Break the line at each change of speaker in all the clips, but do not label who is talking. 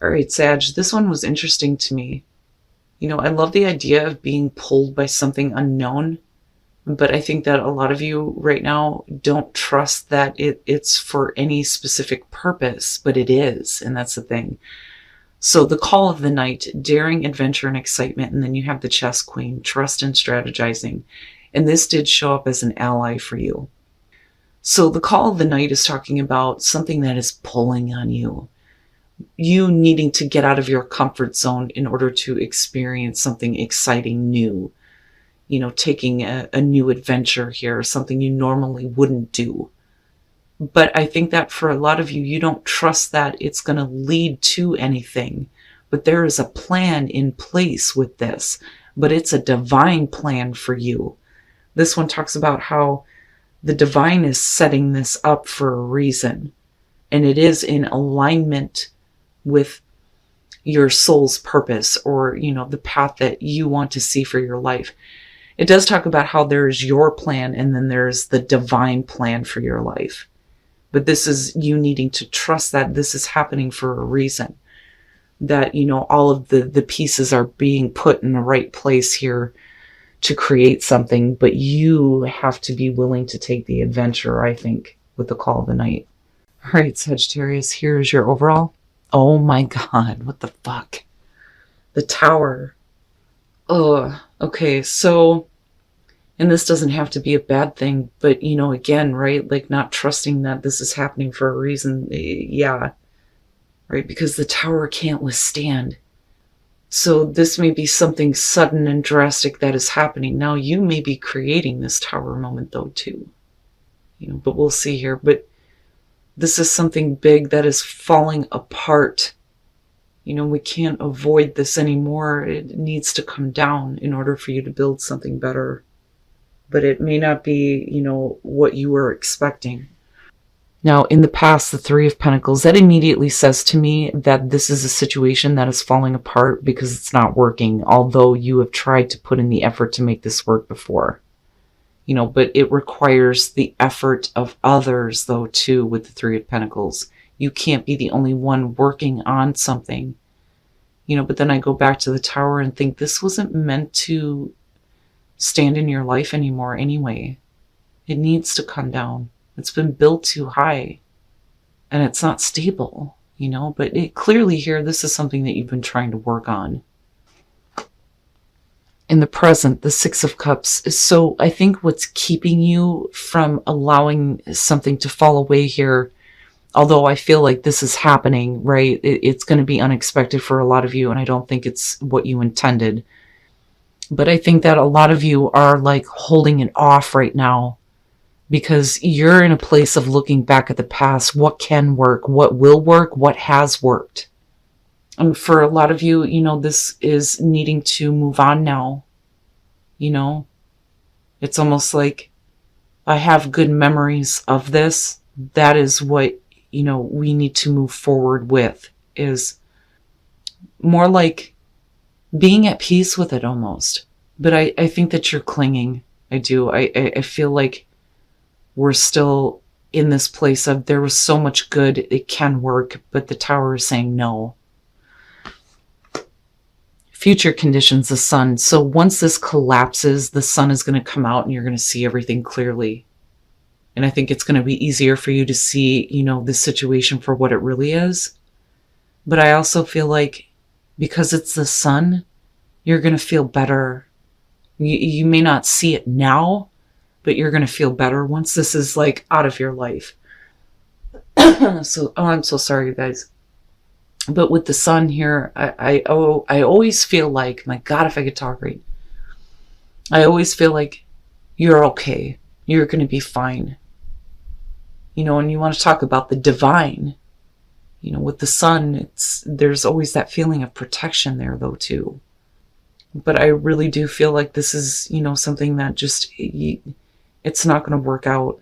All right, Sag, this one was interesting to me. I love the idea of being pulled by something unknown, but I think that a lot of you right now don't trust that it's for any specific purpose, but it is, and that's the thing. So the call of the night, daring, adventure, and excitement, and then you have the chess queen, trust and strategizing. And this did show up as an ally for you. So the call of the night is talking about something that is pulling on you. You needing to get out of your comfort zone in order to experience something exciting new. Taking a new adventure here, something you normally wouldn't do. But I think that for a lot of you, you don't trust that it's going to lead to anything. But there is a plan in place with this, but it's a divine plan for you. This one talks about how the divine is setting this up for a reason, and it is in alignment with your soul's purpose, or, the path that you want to see for your life. It does talk about how there's your plan and then there's the divine plan for your life. But this is you needing to trust that this is happening for a reason. That, all of the pieces are being put in the right place here to create something, but you have to be willing to take the adventure, I think, with the call of the night. All right, Sagittarius, here's your overall. Oh my God, what the fuck? The Tower. Oh, okay, so, and this doesn't have to be a bad thing, but, again, right, like not trusting that this is happening for a reason. Yeah, right, because the Tower can't withstand. So this may be something sudden and drastic that is happening. Now you may be creating this Tower moment though too, but we'll see here. But this is something big that is falling apart. We can't avoid this anymore. It needs to come down in order for you to build something better. But it may not be, what you were expecting. Now, in the past, the Three of Pentacles, that immediately says to me that this is a situation that is falling apart because it's not working, although you have tried to put in the effort to make this work before. But it requires the effort of others, though, too, with the Three of Pentacles. You can't be the only one working on something. But then I go back to the Tower and think this wasn't meant to stand in your life anymore anyway. It needs to come down. It's been built too high and it's not stable, but it clearly here, this is something that you've been trying to work on. In the present, the Six of Cups. So I think what's keeping you from allowing something to fall away here, although I feel like this is happening, right? It's going to be unexpected for a lot of you. And I don't think it's what you intended, but I think that a lot of you are like holding it off right now. Because you're in a place of looking back at the past, what can work, what will work, what has worked. And for a lot of you, this is needing to move on now. It's almost like I have good memories of this. That is what, we need to move forward with, is more like being at peace with it almost. But I think that you're clinging. I do. I feel like we're still in this place of there was so much good, it can work, but the Tower is saying no. Future conditions, the Sun. So once this collapses, the Sun is going to come out and you're going to see everything clearly. And I think it's going to be easier for you to see, this situation for what it really is. But I also feel like because it's the Sun, you're going to feel better. You may not see it now, but you're going to feel better once this is like out of your life. So, I'm so sorry, you guys. But with the Sun here, I always feel like, my God, if I could talk right. I always feel like you're okay. You're going to be fine. And you want to talk about the divine. With the Sun, there's always that feeling of protection there, though, too. But I really do feel like this is, something that just... it's not going to work out,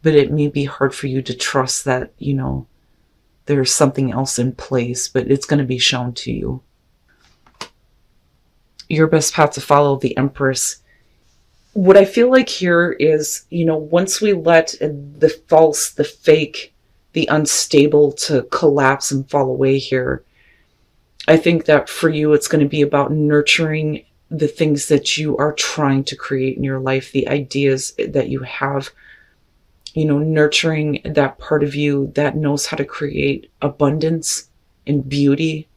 but it may be hard for you to trust that, there's something else in place, but it's going to be shown to you. Your best path to follow, the Empress. What I feel like here is, once we let the false, the fake, the unstable to collapse and fall away here, I think that for you, it's going to be about nurturing the things that you are trying to create in your life, the ideas that you have, nurturing that part of you that knows how to create abundance and beauty.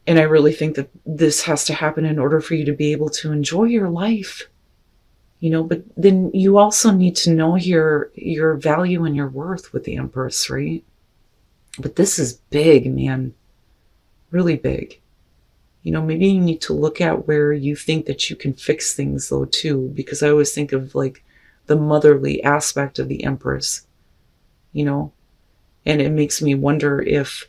And I really think that this has to happen in order for you to be able to enjoy your life. But then you also need to know your value and your worth with the Empress, right? But this is big, man. Really big. Maybe you need to look at where you think that you can fix things though too, because I always think of like the motherly aspect of the Empress, and it makes me wonder if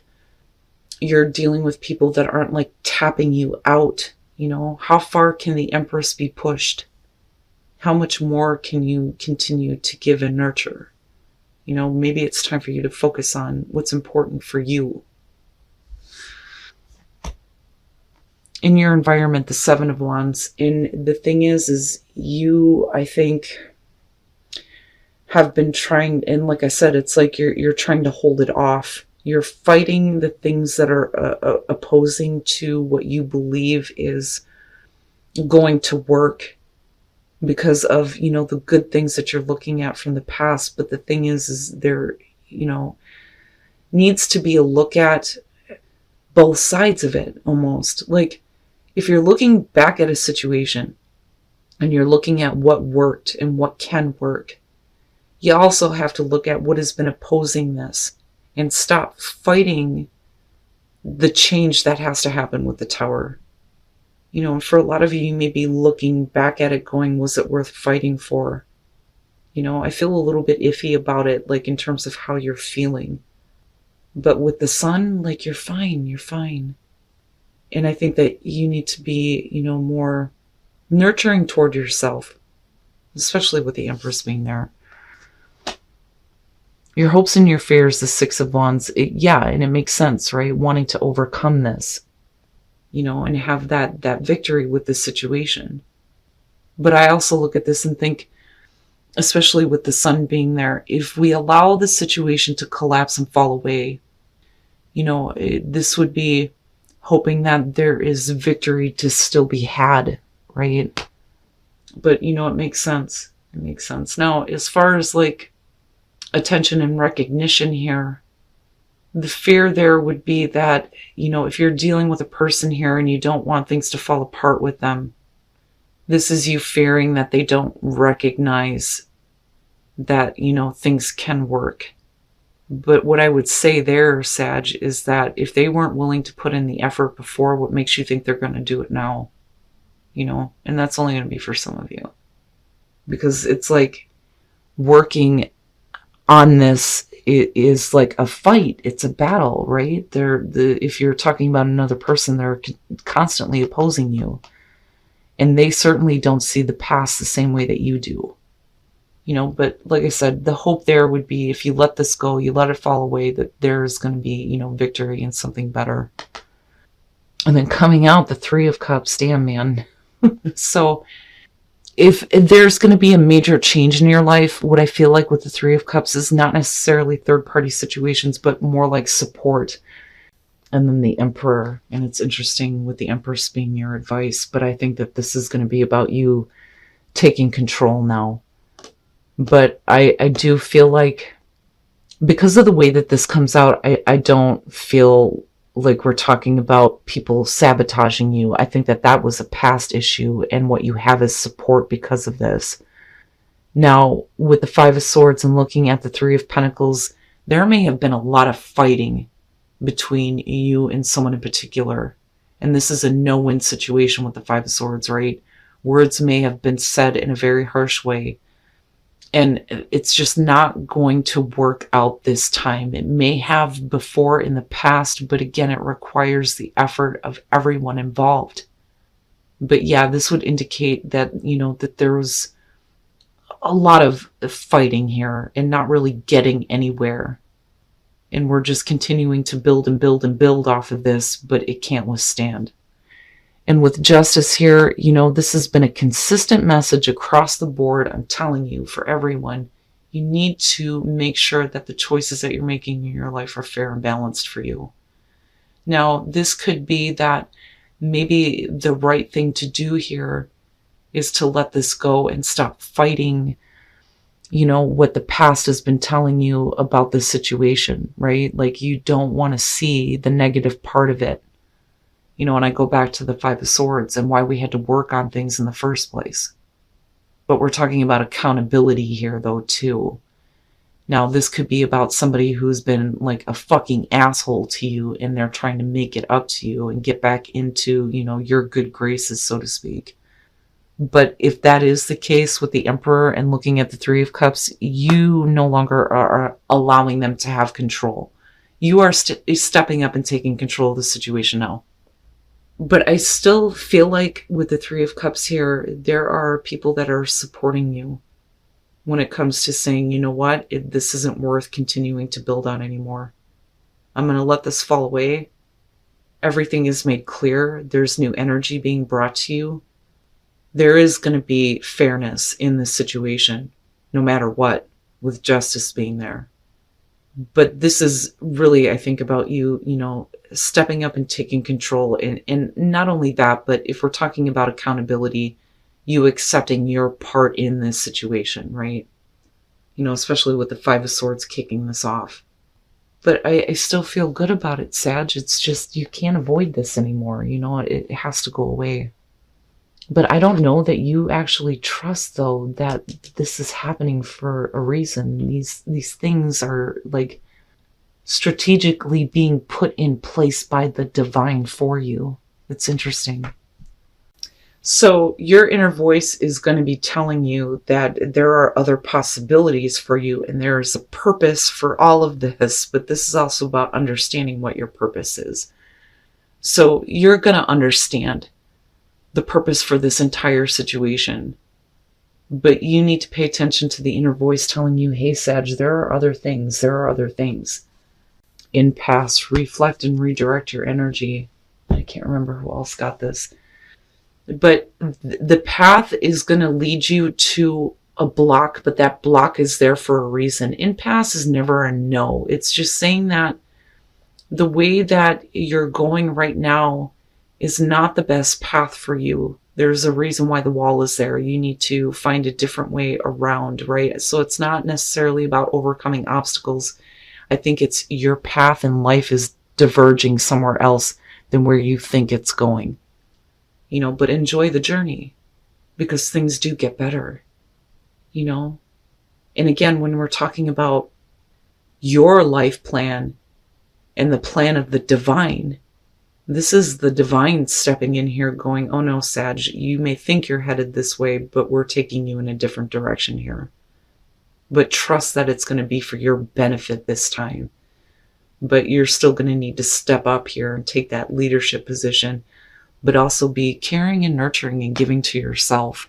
you're dealing with people that aren't like tapping you out. How far can the Empress be pushed? How much more can you continue to give and nurture? Maybe it's time for you to focus on what's important for you. In your environment, the Seven of Wands. And the thing is you, I think, have been trying, and like I said, it's like you're trying to hold it off. You're fighting the things that are opposing to what you believe is going to work because of, the good things that you're looking at from the past. But the thing is there, needs to be a look at both sides of it almost. Like, if you're looking back at a situation and you're looking at what worked and what can work, you also have to look at what has been opposing this and stop fighting the change that has to happen with the Tower. And for a lot of you, you may be looking back at it going, was it worth fighting for? I feel a little bit iffy about it, like in terms of how you're feeling. But with the Sun, like you're fine. And I think that you need to be, more nurturing toward yourself, especially with the Empress being there. Your hopes and your fears, the Six of Wands, and it makes sense, right? Wanting to overcome this, and have that victory with this situation. But I also look at this and think, especially with the Sun being there, if we allow the situation to collapse and fall away, this would be hoping that there is victory to still be had, right? But, it makes sense. It makes sense. Now, as far as like attention and recognition here, the fear there would be that, if you're dealing with a person here and you don't want things to fall apart with them, this is you fearing that they don't recognize that, things can work. But what I would say there, Sag, is that if they weren't willing to put in the effort before, what makes you think they're going to do it now? And that's only going to be for some of you. Because it's like working on this is like a fight. It's a battle, right? If you're talking about another person, they're constantly opposing you. And they certainly don't see the past the same way that you do. But like I said, the hope there would be if you let this go, you let it fall away, that there's going to be, victory and something better. And then coming out, the Three of Cups, damn, man. So if there's going to be a major change in your life, what I feel like with the Three of Cups is not necessarily third-party situations, but more like support. And then the Emperor, and it's interesting with the Empress being your advice, but I think that this is going to be about you taking control now. But I do feel like, because of the way that this comes out, I don't feel like we're talking about people sabotaging you. I think that that was a past issue, and what you have is support because of this. Now, with the Five of Swords and looking at the Three of Pentacles, there may have been a lot of fighting between you and someone in particular. And this is a no-win situation with the Five of Swords, right? Words may have been said in a very harsh way, and it's just not going to work out this time. It may have before in the past, but again, it requires the effort of everyone involved. But yeah, this would indicate that, that there was a lot of fighting here and not really getting anywhere. And we're just continuing to build and build and build off of this, but it can't withstand. And with Justice here, this has been a consistent message across the board. I'm telling you, for everyone, you need to make sure that the choices that you're making in your life are fair and balanced for you. Now, this could be that maybe the right thing to do here is to let this go and stop fighting, what the past has been telling you about this situation, right? Like, you don't want to see the negative part of it. And I go back to the Five of Swords and why we had to work on things in the first place. But we're talking about accountability here, though, too. Now, this could be about somebody who's been like a fucking asshole to you and they're trying to make it up to you and get back into, your good graces, so to speak. But if that is the case with the Emperor and looking at the Three of Cups, you no longer are allowing them to have control. You are stepping up and taking control of the situation now. But I still feel like with the Three of Cups here, there are people that are supporting you when it comes to saying, you know what, this isn't worth continuing to build on anymore. I'm going to let this fall away. Everything is made clear. There's new energy being brought to you. There is going to be fairness in this situation, no matter what, with justice being there. But this is really, I think, about you, stepping up and taking control. And not only that, but if we're talking about accountability, you accepting your part in this situation, right? Especially with the Five of Swords kicking this off. But I still feel good about it, Sag. It's just, you can't avoid this anymore. It has to go away. But I don't know that you actually trust, though, that this is happening for a reason. These things are like strategically being put in place by the divine for you. It's interesting. So your inner voice is going to be telling you that there are other possibilities for you and there's a purpose for all of this, but this is also about understanding what your purpose is. So you're going to understand the purpose for this entire situation, but you need to pay attention to the inner voice telling you, hey, Sag, there are other things. There are other things. In past, reflect and redirect your energy. I can't remember who else got this. But the path is going to lead you to a block, but that block is there for a reason. Impasse is never a no. It's just saying that the way that you're going right now is not the best path for you. There's a reason why the wall is there. You need to find a different way around, right? So it's not necessarily about overcoming obstacles. I think it's your path in life is diverging somewhere else than where you think it's going. But enjoy the journey because things do get better, And again, when we're talking about your life plan and the plan of the divine, this is the divine stepping in here going, oh no, Sag, you may think you're headed this way, but we're taking you in a different direction here. But trust that it's going to be for your benefit this time. But you're still going to need to step up here and take that leadership position, but also be caring and nurturing and giving to yourself.